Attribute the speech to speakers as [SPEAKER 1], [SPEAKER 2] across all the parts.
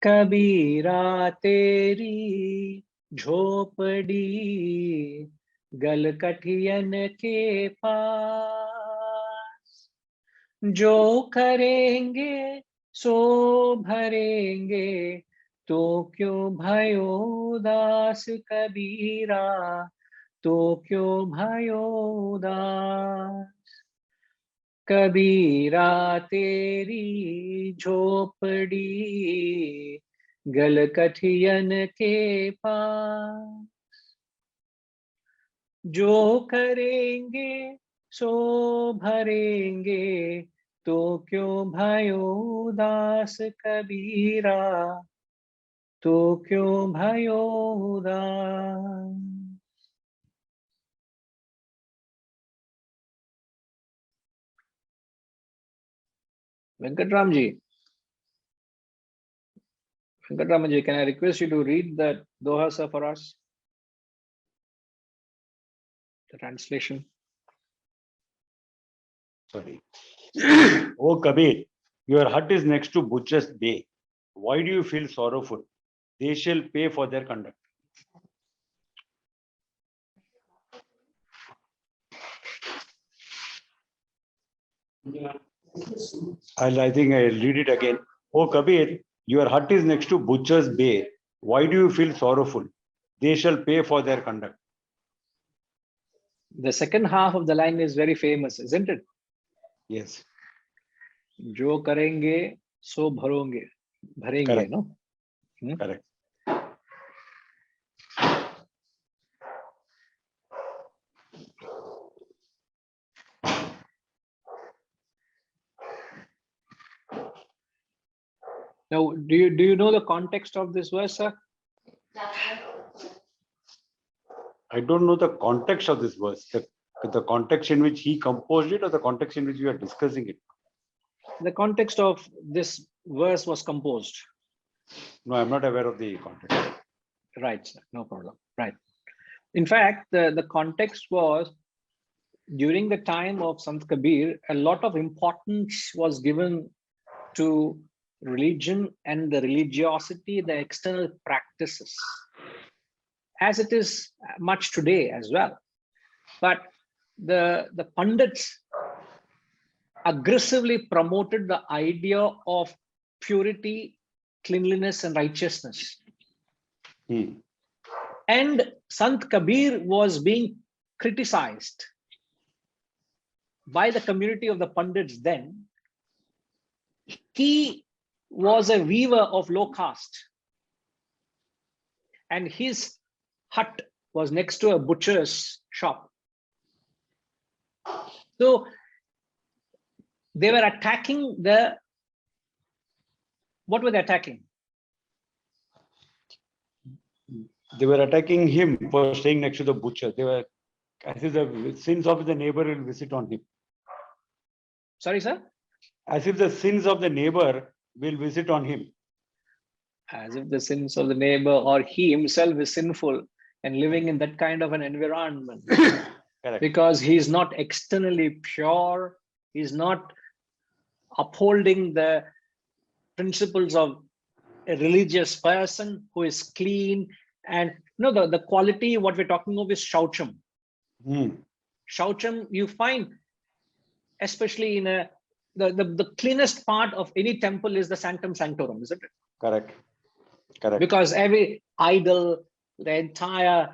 [SPEAKER 1] कबीरा तेरी झोपड़ी गलकठियन के पास, जो करेंगे सो भरेंगे, तो क्यों भयो दास कबीरा, तो क्यों भयो दास। कबीरा तेरी झोपड़ी गलकठियन के पास, जो करेंगे सो भरेंगे, तो क्यों भयो दास कबीरा, तो क्यों भयो दास। Venkatramji, can I request you to read that doha for us? The translation.
[SPEAKER 2] Sorry. Oh Kabir, your hut is next to Butcher's Bay. Why do you feel sorrowful? They shall pay for their conduct. I think I'll read it again. Oh Kabir, your hut is next to Butcher's Bay. Why do you feel sorrowful? They shall pay for their conduct.
[SPEAKER 1] The second half of the line is very famous, isn't it?
[SPEAKER 2] Yes.
[SPEAKER 1] जो करेंगे सो भरोगे, भरेंगे,
[SPEAKER 2] Correct.
[SPEAKER 1] no?
[SPEAKER 2] Correct.
[SPEAKER 1] Now, do you know the context of this verse, sir?
[SPEAKER 2] I don't know the context of this verse. The context in which he composed it, or the context in which we are discussing it.
[SPEAKER 1] The context of this verse was composed.
[SPEAKER 2] No, I'm not aware of the context.
[SPEAKER 1] Right, sir. No problem. Right. In fact, the context was during the time of Sant Kabir, a lot of importance was given to religion and the religiosity, the external practices, as it is much today as well. But the Pandits aggressively promoted the idea of purity, cleanliness, and righteousness. And Sant Kabir was being criticized by the community of the Pandits then. He was a weaver of low caste, and his hut was next to a butcher's shop. So they were attacking what were they attacking?
[SPEAKER 2] They were attacking him for staying next to the butcher. They were, as if the sins of the neighbor will visit on him.
[SPEAKER 1] Sorry, sir?
[SPEAKER 2] As if the sins of the neighbor will visit on him.
[SPEAKER 1] As if the sins of the neighbor or he himself is sinful and living in that kind of an environment.
[SPEAKER 2] Correct.
[SPEAKER 1] Because he's not externally pure, he's not upholding the principles of a religious person who is clean. And the quality, what we're talking of is shaucham. Shaucham, you find, especially in the cleanest part of any temple is the sanctum sanctorum, isn't it?
[SPEAKER 2] Correct. Correct.
[SPEAKER 1] Because every idol, the entire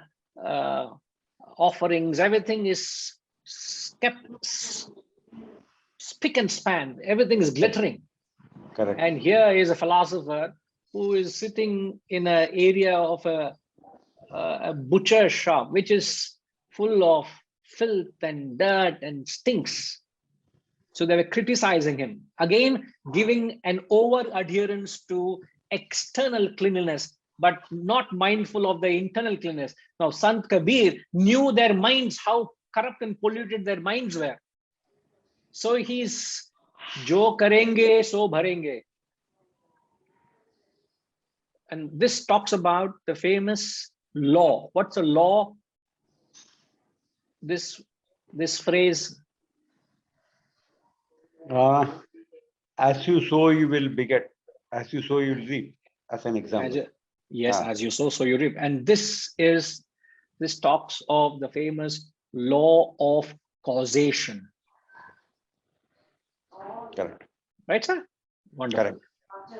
[SPEAKER 1] offerings, everything is kept spick and span. Everything is glittering.
[SPEAKER 2] Correct.
[SPEAKER 1] And here is a philosopher who is sitting in an area of a butcher shop, which is full of filth and dirt and stinks. So they were criticizing him. Again, giving an over adherence to external cleanliness, but not mindful of the internal cleanliness. Now, Sant Kabir knew their minds, how corrupt and polluted their minds were. So he's jo karenge, so bharenge. And this talks about the famous law. What's a law? This phrase.
[SPEAKER 2] As you sow, you will beget. As you sow, you will reap. as an example.
[SPEAKER 1] Yes, as you sow, so you reap. And this talks of the famous law of causation.
[SPEAKER 2] Correct.
[SPEAKER 1] Right, sir? Wonderful.
[SPEAKER 2] Correct.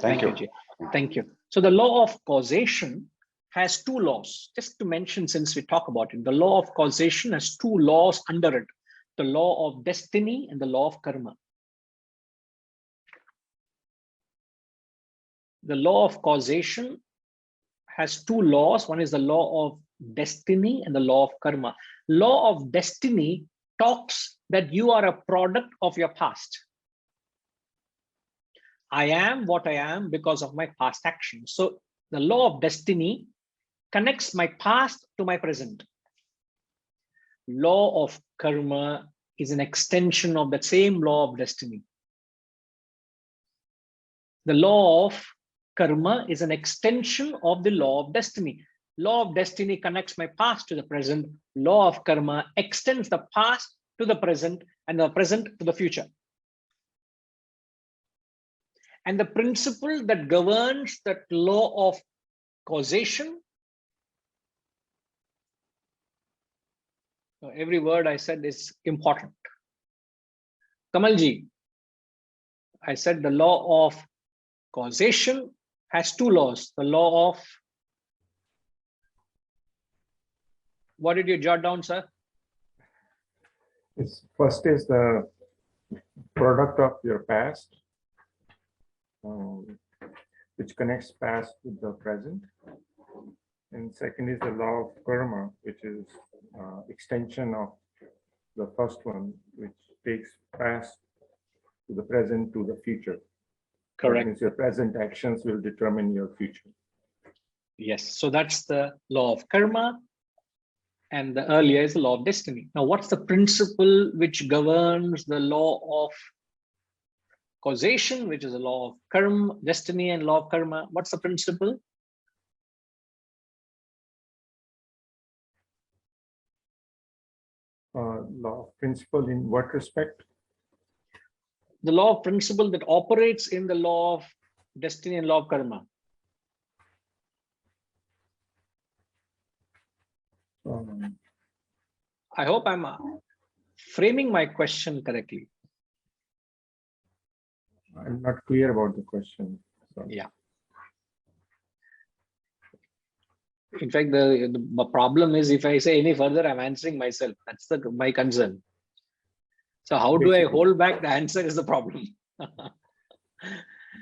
[SPEAKER 2] Thank you.
[SPEAKER 1] Ji. Thank you. So the law of causation has two laws. Just to mention, since we talk about it, the law of causation has two laws under it: the law of destiny and the law of karma. The law of causation has two laws. One is the law of destiny and the law of karma. Law of destiny talks that you are a product of your past. I am what I am because of my past actions. So the law of destiny connects my past to my present. Law of karma is an extension of that same law of destiny. The law of karma is an extension of the law of destiny. Law of destiny connects my past to the present. Law of karma extends the past to the present and the present to the future. And the principle that governs that law of causation, every word I said is important. Kamalji, I said the law of causation has two laws. The law of, what did you jot down, sir?
[SPEAKER 3] First is the product of your past, which connects past with the present. And second is the law of karma, which is extension of the first one, which takes past to the present to the future.
[SPEAKER 1] Correct.
[SPEAKER 3] That means your present actions will determine your future.
[SPEAKER 1] Yes, so that's the law of karma, and the earlier is the law of destiny. Now, what's the principle which governs the law of causation, which is the law of karma, destiny, and law of karma? What's the principle?
[SPEAKER 3] Law of principle in what respect?
[SPEAKER 1] The law of principle that operates in the law of destiny and law of karma. I hope I'm framing my question correctly.
[SPEAKER 3] I'm not clear about the question. Sorry.
[SPEAKER 1] Yeah. In fact, the problem is if I say any further, I'm answering myself. That's my concern. So how do I hold back? The answer is the problem.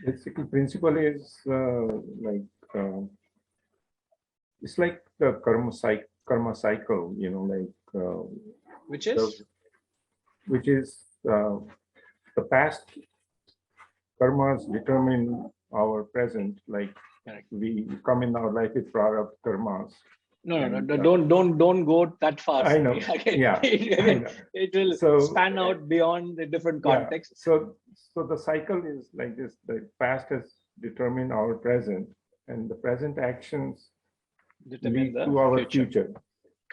[SPEAKER 3] Basically, principle is it's like the karma cycle, you know, like
[SPEAKER 1] Which is?
[SPEAKER 3] The past karmas determine our present. Like
[SPEAKER 1] Correct.
[SPEAKER 3] We come in our life with prarabdha karmas.
[SPEAKER 1] No, don't go that far.
[SPEAKER 3] I know. Yeah, I know.
[SPEAKER 1] It will span out beyond the different contexts.
[SPEAKER 3] Yeah. So the cycle is like this: the past has determined our present, and the present actions lead to our future.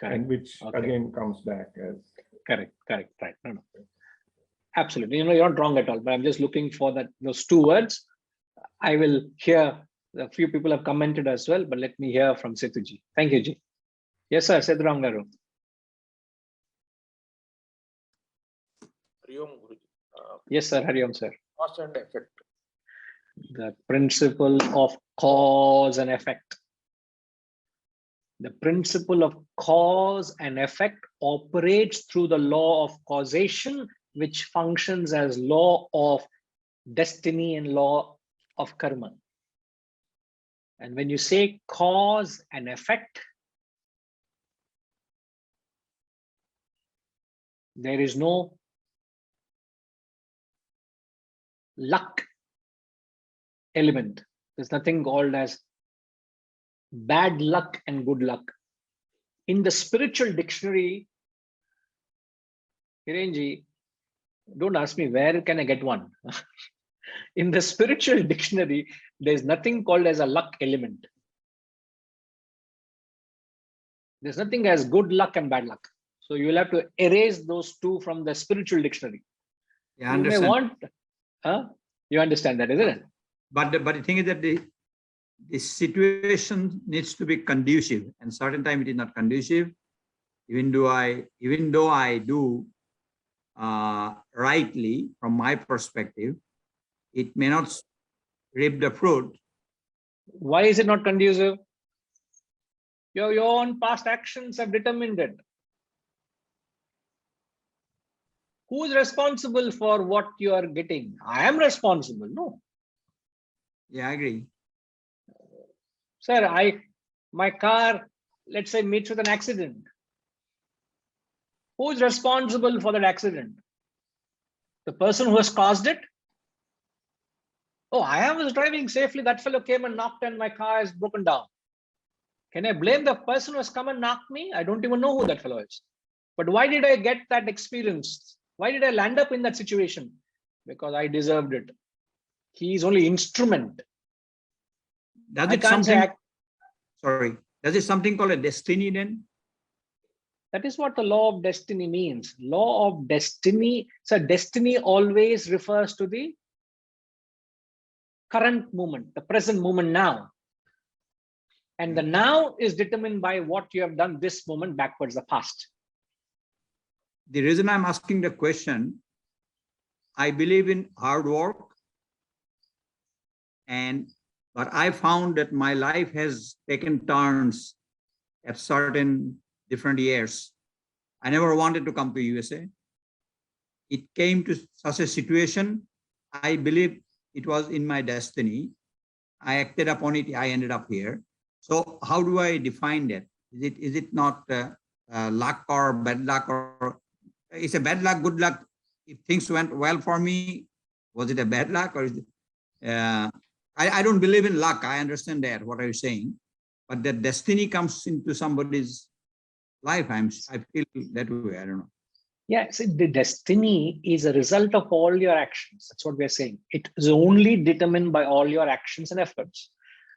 [SPEAKER 3] And which again comes back as
[SPEAKER 1] correct, right. No. Absolutely. You're not wrong at all, but I'm just looking for those two words. I will hear. A few people have commented as well, but let me hear from Setuji. Thank you, Ji. Yes, sir. Sedram Garu. Yes, sir. Hari Om, sir.
[SPEAKER 4] Cause and effect.
[SPEAKER 1] The principle of cause and effect. The principle of cause and effect operates through the law of causation, which functions as law of destiny and law of karma. And when you say cause and effect, there is no luck element. There's nothing called as bad luck and good luck. In the spiritual dictionary, Hirenji, don't ask me where can I get one. In the spiritual dictionary, there's nothing called as a luck element. There's nothing as good luck and bad luck. So you will have to erase those two from the spiritual dictionary.
[SPEAKER 5] Yeah,
[SPEAKER 1] you may want, you understand that, isn't it?
[SPEAKER 5] But the thing is that
[SPEAKER 4] this situation needs to be conducive, and certain time it is not conducive. Even though I do rightly from my perspective, it may not reap the fruit.
[SPEAKER 1] Why is it not conducive? Your own past actions have determined it. Who is responsible for what you are getting? I am responsible. No.
[SPEAKER 4] Yeah, I agree.
[SPEAKER 1] Sir, my car, let's say, meets with an accident. Who is responsible for that accident? The person who has caused it? Oh, I was driving safely. That fellow came and knocked and my car is broken down. Can I blame the person who has come and knocked me? I don't even know who that fellow is. But why did I get that experience? Why did I land up in that situation? Because I deserved it. He is only instrument.
[SPEAKER 4] Does
[SPEAKER 1] I
[SPEAKER 4] it
[SPEAKER 1] can't
[SPEAKER 4] something?
[SPEAKER 1] say
[SPEAKER 4] Sorry. Does it something called a destiny then?
[SPEAKER 1] that is what the law of destiny means. Law of destiny. So destiny always refers to the current moment, the present moment now. And the now is determined by what you have done this moment backwards, the past.
[SPEAKER 4] The reason I'm asking the question, I believe in hard work, but I found that my life has taken turns at certain different years. I never wanted to come to USA. It came to such a situation. I believe it was in my destiny. I acted upon it. I ended up here. So how do I define that? Is it not luck or bad luck, or it's a bad luck, good luck? If things went well for me, was it a bad luck, or is it, I don't believe in luck. I understand that, what are you saying? But that destiny comes into somebody's life. I feel that way. I don't know.
[SPEAKER 1] Yeah, see, the destiny is a result of all your actions. That's what we're saying. It is only determined by all your actions and efforts.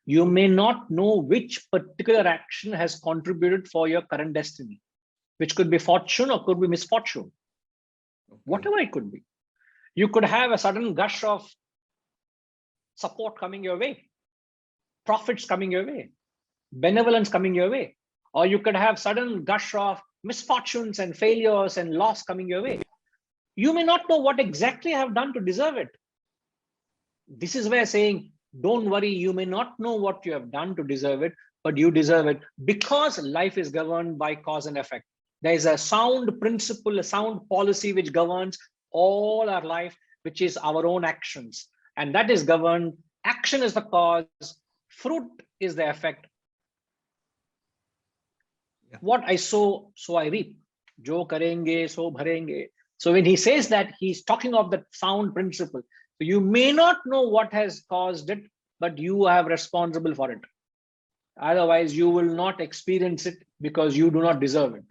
[SPEAKER 1] You may not know which particular action has contributed for your current destiny, which could be fortune or could be misfortune. Okay. Whatever it could be. You could have a sudden gush of support coming your way, profits coming your way, benevolence coming your way, or you could have sudden gush of misfortunes and failures and loss coming your way. You may not know what exactly I have done to deserve it. This is where saying, don't worry, you may not know what you have done to deserve it, but you deserve it because life is governed by cause and effect. There is a sound principle, a sound policy which governs all our life, which is our own actions. And that is governed. Action is the cause, fruit is the effect. Yeah. What I sow, so I reap. Jo karenge, so bharenge. So when he says that, he's talking of the sound principle. So you may not know what has caused it, but you are responsible for it. Otherwise, you will not experience it because you do not deserve it.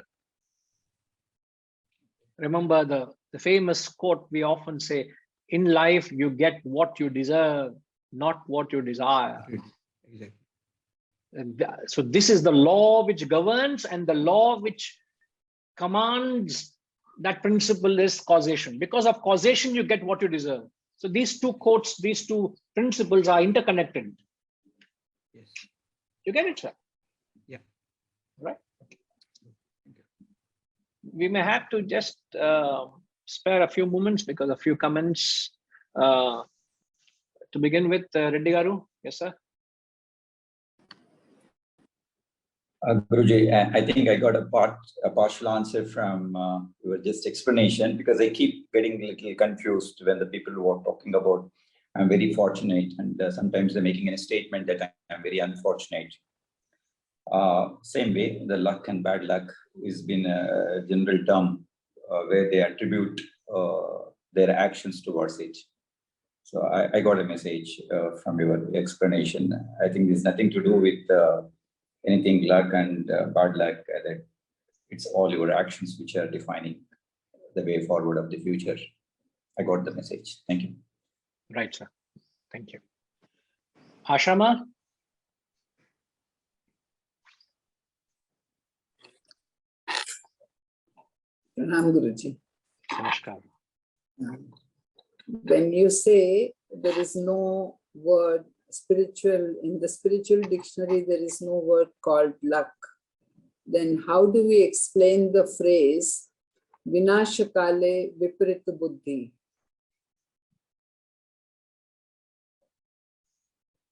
[SPEAKER 1] Remember the famous quote we often say, in life, you get what you deserve, not what you desire.
[SPEAKER 4] Exactly.
[SPEAKER 1] So this is the law which governs, and the law which commands that principle is causation. Because of causation, you get what you deserve. So these two quotes, these two principles are interconnected.
[SPEAKER 4] Yes.
[SPEAKER 1] You get it, sir?
[SPEAKER 4] Yeah.
[SPEAKER 1] Right. We may have to just spare a few moments because a few comments to begin with. Reddy Garu, yes, sir.
[SPEAKER 5] Guruji, I think I got a partial answer from your just explanation, because I keep getting a little confused when the people who are talking about I'm very fortunate, and sometimes they're making a statement that I'm very unfortunate. Same way, the luck and bad luck has been a general term where they attribute their actions towards it. So I got a message from your explanation. I think there's nothing to do with anything luck and bad luck. That it's all your actions which are defining the way forward of the future. I got the message. Thank you.
[SPEAKER 1] Right, sir. Thank you. Ashama?
[SPEAKER 6] Pranam, Guruji.
[SPEAKER 1] Namaskar.
[SPEAKER 6] When you say there is no word in the spiritual dictionary, there is no word called luck. Then how do we explain the phrase Vinashakale Viparita Buddhi?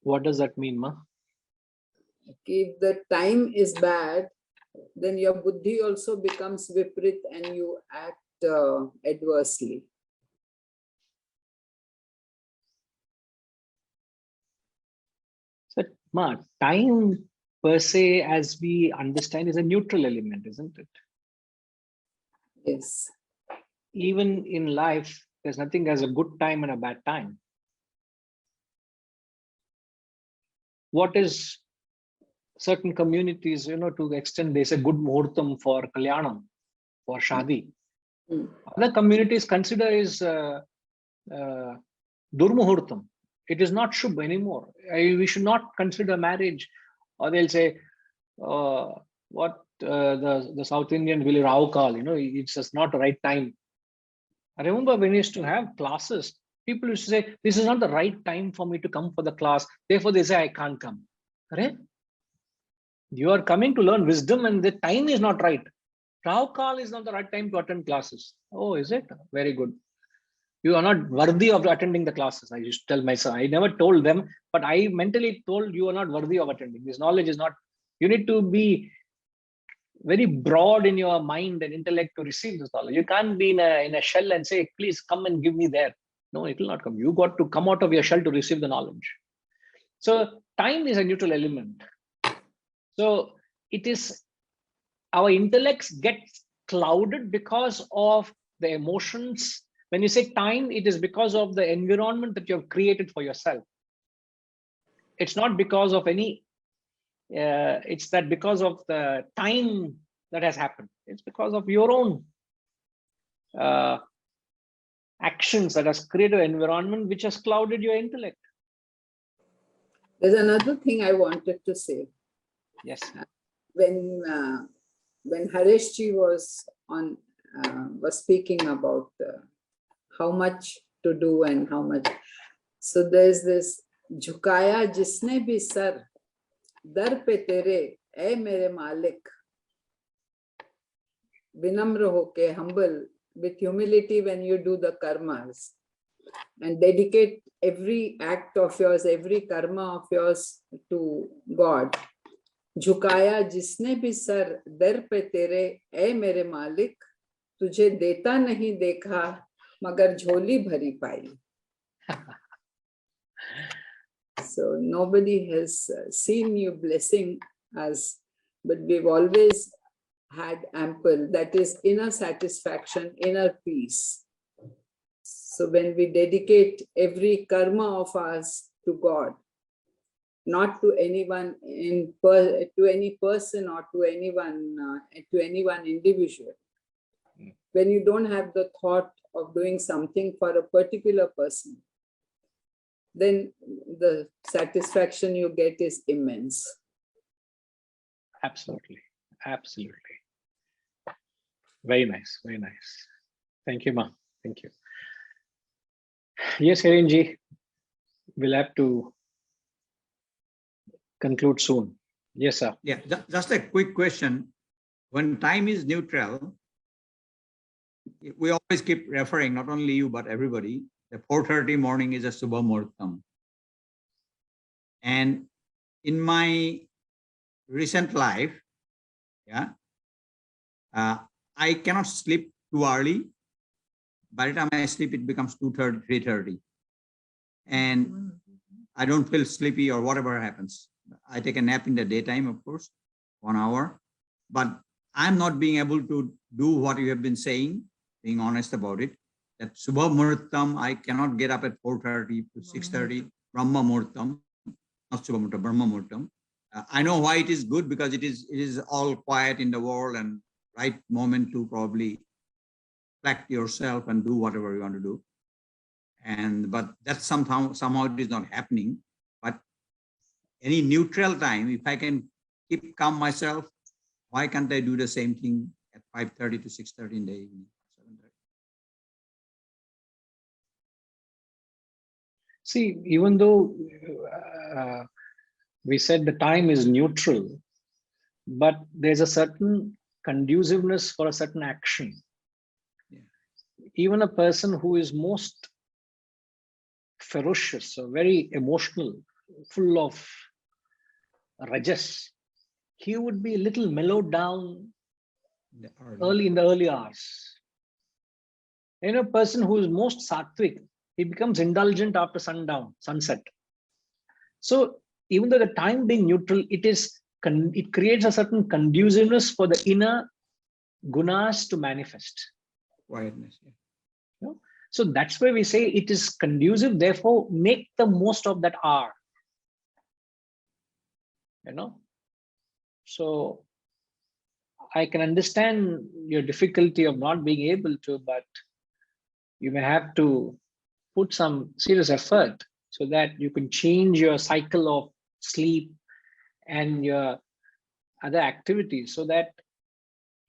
[SPEAKER 1] What does that mean, Ma?
[SPEAKER 6] If the time is bad, then your buddhi also becomes viparit and you act adversely.
[SPEAKER 1] So, Ma, time per se, as we understand, is a neutral element, isn't it?
[SPEAKER 6] Yes.
[SPEAKER 1] Even in life, there's nothing as a good time and a bad time. What is certain communities, to the extent they say good muhurtam for kalyanam, for shadi. Other communities consider is durmuhurtam. It is not shubh anymore. We should not consider marriage, or they'll say the South Indian will raukal, it's just not the right time. I remember when we used to have classes, people used to say, this is not the right time for me to come for the class. Therefore, they say, I can't come. Correct? You are coming to learn wisdom and the time is not right. Raukal is not the right time to attend classes. Oh, is it? Very good. You are not worthy of attending the classes. I used to tell myself, I never told them, but I mentally told you are not worthy of attending. This knowledge is not, you need to be very broad in your mind and intellect to receive this knowledge. You can't be in a shell and say, please come and give me there. No, it will not come. You got to come out of your shell to receive the knowledge. So time is a neutral element. So it is, our intellects get clouded because of the emotions. When you say time, it is because of the environment that you have created for yourself. It's not because of any, it's that because of the time that has happened. It's because of your own actions that has created an environment which has clouded your intellect.
[SPEAKER 6] There's another thing I wanted to say.
[SPEAKER 1] Yes.
[SPEAKER 6] When Hareshji was speaking about how much to do and how much, so there's this झुकाया जिसने भी sir दर पे तेरे ऐ मेरे मालिक, विनम्र होके, humble, with humility when you do the karmas and dedicate every act of yours, every karma of yours to God. झुकाया जिसने भी सर दर पे तेरे ऐ मेरे मालिक, तुझे देता नहीं देखा मगर झोली भरी पाई. So nobody has seen you blessing us, but we've always had ample, that is inner satisfaction, inner peace. So when we dedicate every karma of us to God, not to anyone to any person or to anyone individual. When you don't have the thought of doing something for a particular person, then the satisfaction you get is immense.
[SPEAKER 1] Absolutely. Absolutely. Very nice. Very nice. Thank you, Ma. Thank you. Yes, Hirenji, we'll have to conclude soon. Yes, sir.
[SPEAKER 4] Yeah, just a quick question. When time is neutral, we always keep referring, not only you, but everybody, the 4:30 morning is a Subha Muhurtam. And in my recent life, I cannot sleep too early. By the time I sleep, it becomes 2:30, 3:30. And I don't feel sleepy or whatever happens. I take a nap in the daytime, of course, 1 hour. But I'm not being able to do what you have been saying, being honest about it. That Subha Muhurtam, I cannot get up at 4:30 to 6:30, Brahma Muhurtam, not Subha Muhurtam, Brahma Muhurtam. I know why it is good, because it is all quiet in the world and right moment to probably reflect yourself and do whatever you want to do. But that somehow it is not happening. But any neutral time, if I can keep calm myself, why can't I do the same thing at 5:30 to 6:30 in the evening?
[SPEAKER 1] See, even though we said the time is neutral, but there's a certain conduciveness for a certain action.
[SPEAKER 4] Yeah.
[SPEAKER 1] Even a person who is most ferocious or very emotional, full of rajas, he would be a little mellowed down early in the early hours. And a person who is most sattvic, he becomes indulgent after sunset. So even though the time being neutral, it creates a certain conduciveness for the inner gunas to manifest.
[SPEAKER 4] Quietness. Yeah.
[SPEAKER 1] You know? So that's why we say it is conducive, therefore make the most of that hour. You know, so I can understand your difficulty of not being able to, but you may have to put some serious effort so that you can change your cycle of sleep and your other activities so that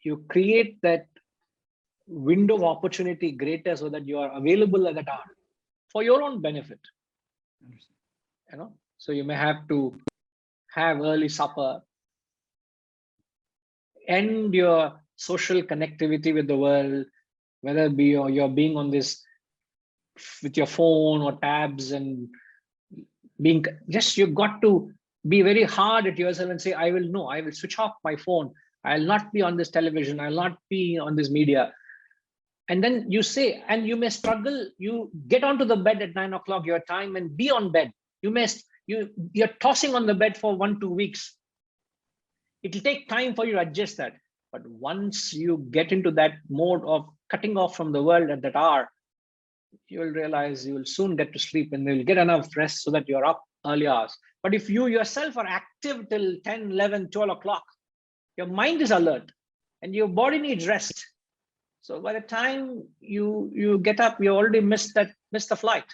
[SPEAKER 1] you create that window of opportunity greater so that you are available at that hour for your own benefit. You know, so you may have to have early supper, end your social connectivity with the world, whether it be you're being on this with your phone or tabs and being just, you've got to be very hard at yourself and say, I will switch off my phone. I'll not be on this television. I'll not be on this media. And then you say, and you may struggle, you get onto the bed at 9 o'clock your time and be on bed. You're tossing on the bed for 1-2 weeks. It'll take time for you to adjust that. But once you get into that mode of cutting off from the world at that hour, you will realize you will soon get to sleep and you'll get enough rest so that you're up early hours. But if you yourself are active till 10, 11, 12 o'clock, your mind is alert and your body needs rest. So by the time you get up, you already missed the flight.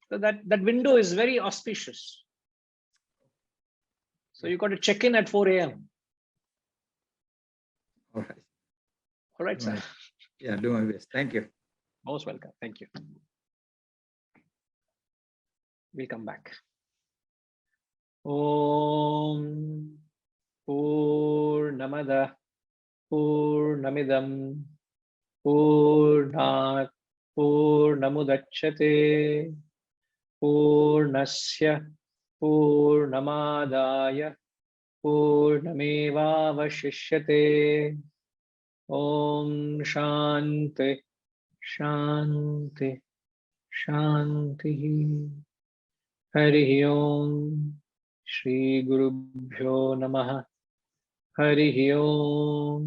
[SPEAKER 1] So that window is very auspicious. So you got to check in at 4 a.m.
[SPEAKER 4] All right.
[SPEAKER 1] All right, sir.
[SPEAKER 4] Yeah, do my best. Thank you.
[SPEAKER 1] Most welcome. Thank you. We'll come back. Om Purnamada Purnamidam Purnat Purnamudachyate Purnasya Purnamadaya Purnamevavashishyate. Om Shanti Shanti Shanti. Hari Om. Shri Gurubhyo Namaha. Hari Om.